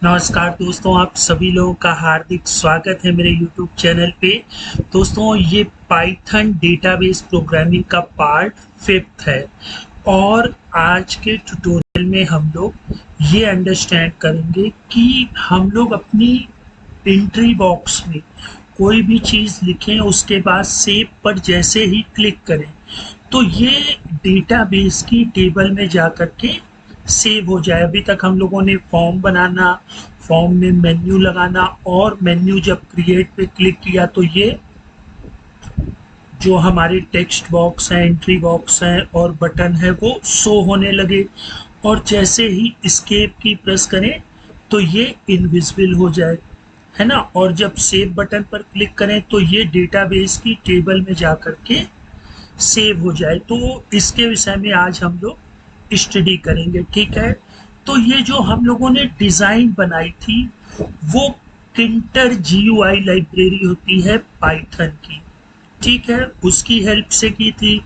नमस्कार दोस्तों, आप सभी लोगों का हार्दिक स्वागत है मेरे YouTube चैनल पे। दोस्तों, ये पाइथन डेटाबेस प्रोग्रामिंग का पार्ट 5 है और आज के ट्यूटोरियल में हम लोग ये अंडरस्टैंड करेंगे कि हम लोग अपनी एंट्री बॉक्स में कोई भी चीज़ लिखें, उसके बाद सेव पर जैसे ही क्लिक करें तो ये डेटाबेस की टेबल में जा कर के सेव हो जाए। अभी तक हम लोगों ने फॉर्म बनाना, फॉर्म में मेन्यू लगाना और मेन्यू जब क्रिएट पे क्लिक किया तो ये जो हमारे टेक्स्ट बॉक्स है, एंट्री बॉक्स है और बटन है वो शो होने लगे और जैसे ही एस्केप की प्रेस करें तो ये इनविजिबल हो जाए, है ना। और जब सेव बटन पर क्लिक करें तो ये डेटाबेस की टेबल में जा कर के सेव हो जाए। तो इसके विषय में आज हम लोग स्टडी करेंगे, ठीक है। तो ये जो हम लोगों ने डिजाइन बनाई थी वो किंटर GUI लाइब्रेरी होती है पाइथन की, ठीक है, उसकी हेल्प से की थी।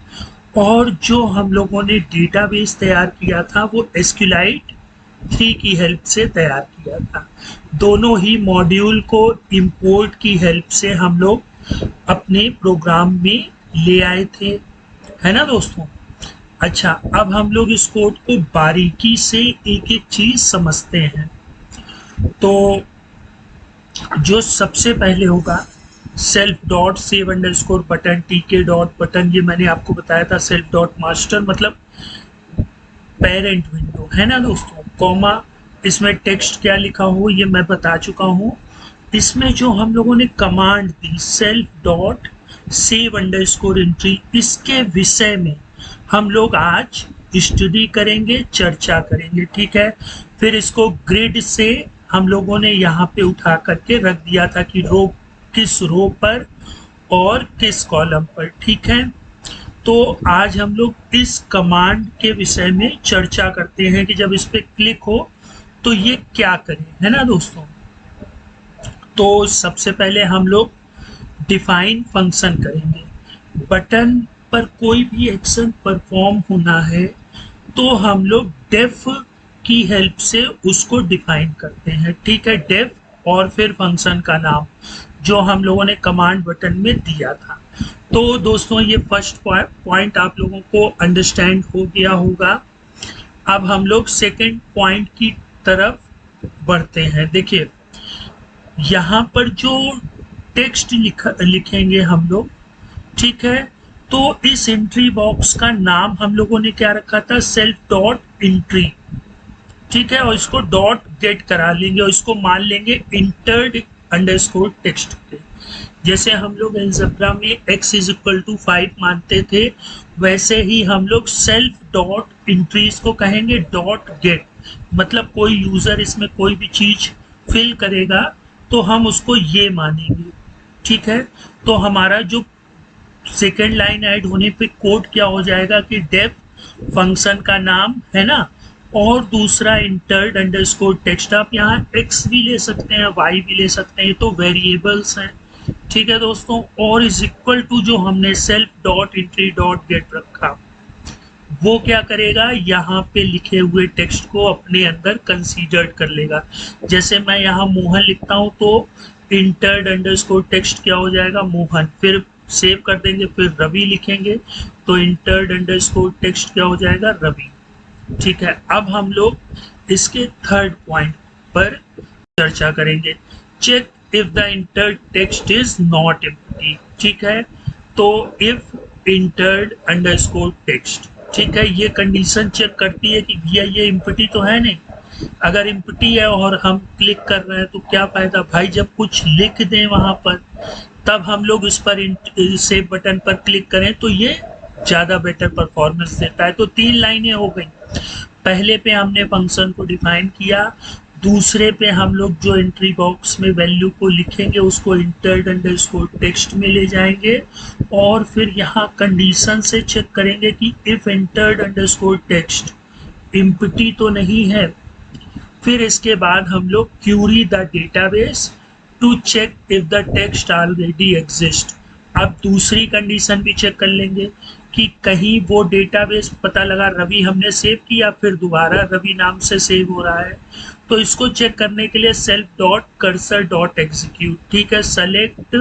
और जो हम लोगों ने डेटाबेस तैयार किया था वो SQLite 3 की हेल्प से तैयार किया था। दोनों ही मॉड्यूल को इंपोर्ट की हेल्प से हम लोग अपने प्रोग्राम में ले आए थे, है ना दोस्तों। अच्छा, अब हम लोग इस कोड को बारीकी से एक एक चीज समझते हैं। तो जो सबसे पहले होगा self dot save underscore button TK dot button, ये मैंने आपको बताया था। सेल्फ डॉट मास्टर मतलब पेरेंट विंडो, है ना दोस्तों। कॉमा, इसमें टेक्स्ट क्या लिखा हो ये मैं बता चुका हूँ। इसमें जो हम लोगों ने कमांड दी self dot save underscore entry, इसके विषय में हम लोग आज स्टडी करेंगे, चर्चा करेंगे, ठीक है। फिर इसको ग्रिड से हम लोगों ने यहाँ पे उठा करके रख दिया था कि किस रो पर और किस कॉलम पर, ठीक है। तो आज हम लोग इस कमांड के विषय में चर्चा करते हैं कि जब इस पे क्लिक हो तो ये क्या करें, है ना दोस्तों। तो सबसे पहले हम लोग डिफाइन फंक्शन करेंगे। बटन पर कोई भी एक्शन परफॉर्म होना है तो हम लोग डेफ की हेल्प से उसको डिफाइन करते हैं, ठीक है। डेफ और फिर फंक्शन का नाम जो हम लोगों ने कमांड बटन में दिया था। तो दोस्तों, ये फर्स्ट पॉइंट आप लोगों को अंडरस्टैंड हो गया होगा। अब हम लोग सेकंड पॉइंट की तरफ बढ़ते हैं। देखिए, यहाँ पर जो टेक्स्ट लिखेंगे हम लोग, ठीक है, तो इस एंट्री बॉक्स का नाम हम लोगों ने क्या रखा था, सेल्फ डॉट एंट्री, ठीक है। और इसको डॉट गेट करा लेंगे और इसको मान लेंगे इंटर्ड अंडरस्कोर टेक्स्ट पे। जैसे हम लोग एल्जेब्रा में x = 5 मानते थे, वैसे ही हम लोग सेल्फ डॉट एंट्रीज को कहेंगे डॉट गेट। मतलब कोई यूजर इसमें कोई भी चीज फिल करेगा तो हम उसको ये मानेंगे, ठीक है। तो हमारा जो सेकेंड लाइन ऐड होने पे कोड क्या हो जाएगा कि डेफ फंक्शन का नाम, है ना, और दूसरा इंटर्ड अंडरस्कोर टेक्स्ट। आप यहाँ x भी ले सकते हैं, y भी ले सकते हैं, तो वेरिएबल्स हैं, ठीक है दोस्तों। और इज इक्वल टू जो हमने self dot entry dot gate रखा वो क्या करेगा, यहाँ पे लिखे हुए टेक्स्ट को अपने अंदर कंसीडर कर लेगा। जैसे मैं यहाँ मोहन लिखता हूँ तो इंटर्ड अंडरस्कोर टेक्स्ट क्या हो जाएगा, मोहन। फिर सेव कर देंगे, फिर रवि लिखेंगे तो इंटर्ड अंडरस्कोर टेक्स्ट क्या हो जाएगा, रवि, ठीक है। अब हम लोग इसके थर्ड पॉइंट पर चर्चा करेंगे। Check if the entered text is not empty, ठीक है। तो इफ इंटर्ड अंडरस्कोर टेक्स्ट, ठीक है, ये कंडीशन चेक करती है कि भैया ये एम्प्टी तो है नहीं। अगर एम्प्टी है और हम क्लिक कर रहे हैं तो क्या फायदा भाई, जब कुछ लिख दें वहां पर तब हम लोग इस पर सेव बटन पर क्लिक करें तो ये ज़्यादा बेटर परफॉर्मेंस देता है। तो 3 लाइनें हो गई। पहले पे हमने फंक्शन को डिफाइन किया, दूसरे पे हम लोग जो एंट्री बॉक्स में वैल्यू को लिखेंगे उसको इंटर्ड अंडरस्कोर टेक्स्ट में ले जाएंगे और फिर यहाँ कंडीशन से चेक करेंगे कि if entered underscore text empty तो नहीं है। फिर इसके बाद हम लोग query the database to check if the text already exist. अब दूसरी कंडीशन भी चेक कर लेंगे कि कहीं वो डेटाबेस पता लगा रवि हमने सेव किया, फिर दोबारा रवि नाम से सेव हो रहा है, तो इसको चेक करने के लिए self dot cursor dot execute, ठीक है। सेलेक्ट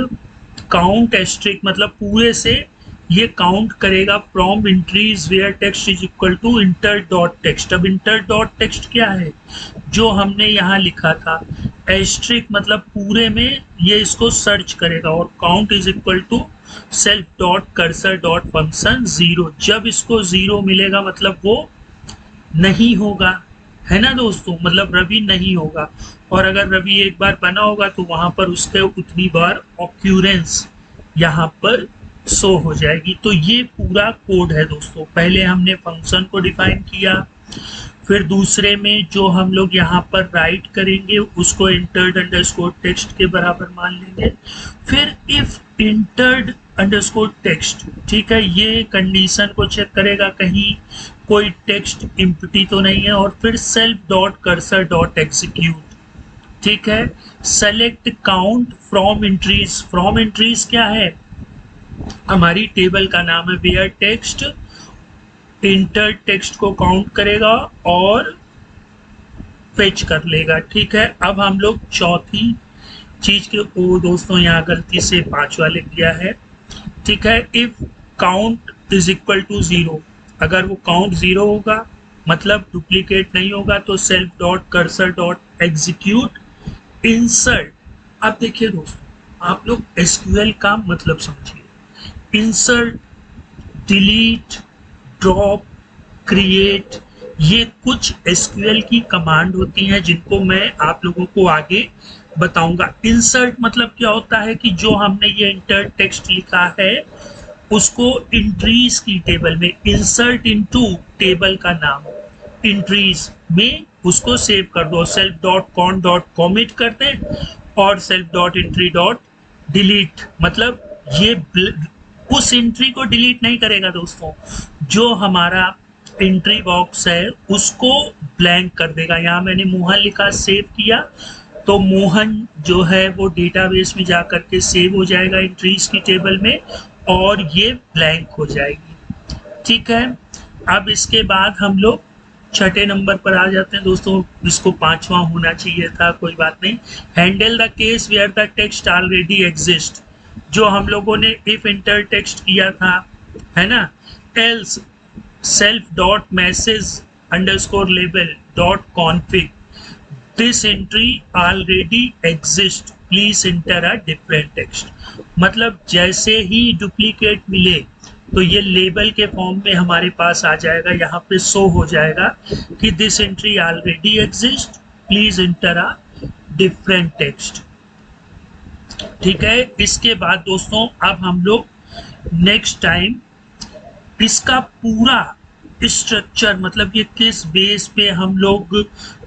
काउंट एस्ट्रिक मतलब पूरे से ये काउंट करेगा from entries where text is equal to enter dot text. अब इंटर डॉट टेक्स्ट क्या है, जो हमने यहाँ लिखा था। एस्ट्रिक मतलब पूरे में ये इसको सर्च करेगा, और count is equal to self dot cursor dot function 0। जब इसको 0 मिलेगा मतलब वो नहीं होगा, है ना दोस्तों, मतलब रवि नहीं होगा। और अगर रवि एक बार बना होगा तो वहां पर उसके उतनी बार ऑक्यूरेंस यहाँ पर शो हो जाएगी। तो ये पूरा कोड है दोस्तों। पहले हमने फंक्शन को डिफाइन किया, फिर दूसरे में जो हम लोग यहाँ पर राइट करेंगे उसको इंटर्ड अंडरस्कोर टेक्स्ट के बराबर मान लेंगे। फिर इफ इंटर्ड अंडरस्कोर टेक्स्ट, ठीक है, ये कंडीशन को चेक करेगा कहीं कोई टेक्स्ट इम्प्टी तो नहीं है। और फिर self dot cursor dot execute, ठीक है। Select count from entries, from entries क्या है, हमारी टेबल का नाम है वेयर टेक्स्ट। इंटर टेक्स्ट को काउंट करेगा और फेच कर लेगा, ठीक है। अब हम लोग चौथी चीज के, ओ दोस्तों यहाँ गलती से 5वां लिख गया है, ठीक है। If count is equal to 0, अगर वो काउंट 0 होगा मतलब डुप्लीकेट नहीं होगा, तो self dot cursor dot execute insert. अब देखिए दोस्तों, आप लोग एसक्यूएल का मतलब समझिए। इंसर्ट, डिलीट, ड्रॉप, क्रिएट, ये कुछ एसक्यूएल की कमांड होती हैं जिनको मैं आप लोगों को आगे बताऊंगा। इंसर्ट मतलब क्या होता है कि जो हमने ये इंटर टेक्स्ट लिखा है उसको एंट्रीज की टेबल में, इंसर्ट इनटू टेबल का नाम, एंट्रीज में उसको सेव कर दो। Self dot cone dot commit कर दें और self dot entry dot delete, मतलब ये उस एंट्री को डिलीट नहीं करेगा दोस्तों, जो हमारा एंट्री बॉक्स है उसको ब्लैंक कर देगा। यहाँ मैंने मोहन लिखा, सेव किया तो मोहन जो है वो डेटाबेस में जा करके सेव हो जाएगा एंट्रीज की टेबल में, और ये ब्लैंक हो जाएगी, ठीक है। अब इसके बाद हम लोग छठे नंबर पर आ जाते हैं दोस्तों, इसको 5वां होना चाहिए था, कोई बात नहीं। Handle the case where the text already exist, जो हम लोगों ने इफ इंटर टेक्स्ट किया था, है ना। Else self dot message underscore label dot config, this entry already exist, please inter a different text. मतलब जैसे ही डुप्लीकेट मिले तो ये लेबल के फॉर्म में हमारे पास आ जाएगा, यहाँ पे शो हो जाएगा कि this entry already exist, please inter a different text, ठीक है। इसके बाद दोस्तों अब हम लोग नेक्स्ट टाइम इसका पूरा स्ट्रक्चर, मतलब ये किस बेस पे हम लोग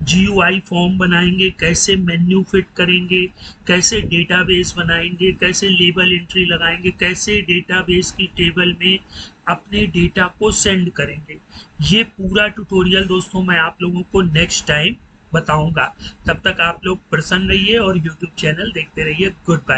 GUI फॉर्म बनाएंगे, कैसे मेन्यू फिट करेंगे, कैसे डेटाबेस बनाएंगे, कैसे लेबल एंट्री लगाएंगे, कैसे डेटाबेस की टेबल में अपने डेटा को सेंड करेंगे, ये पूरा ट्यूटोरियल दोस्तों मैं आप लोगों को नेक्स्ट टाइम बताऊंगा। तब तक आप लोग प्रसन्न रहिए और YouTube चैनल देखते रहिए। Good bye.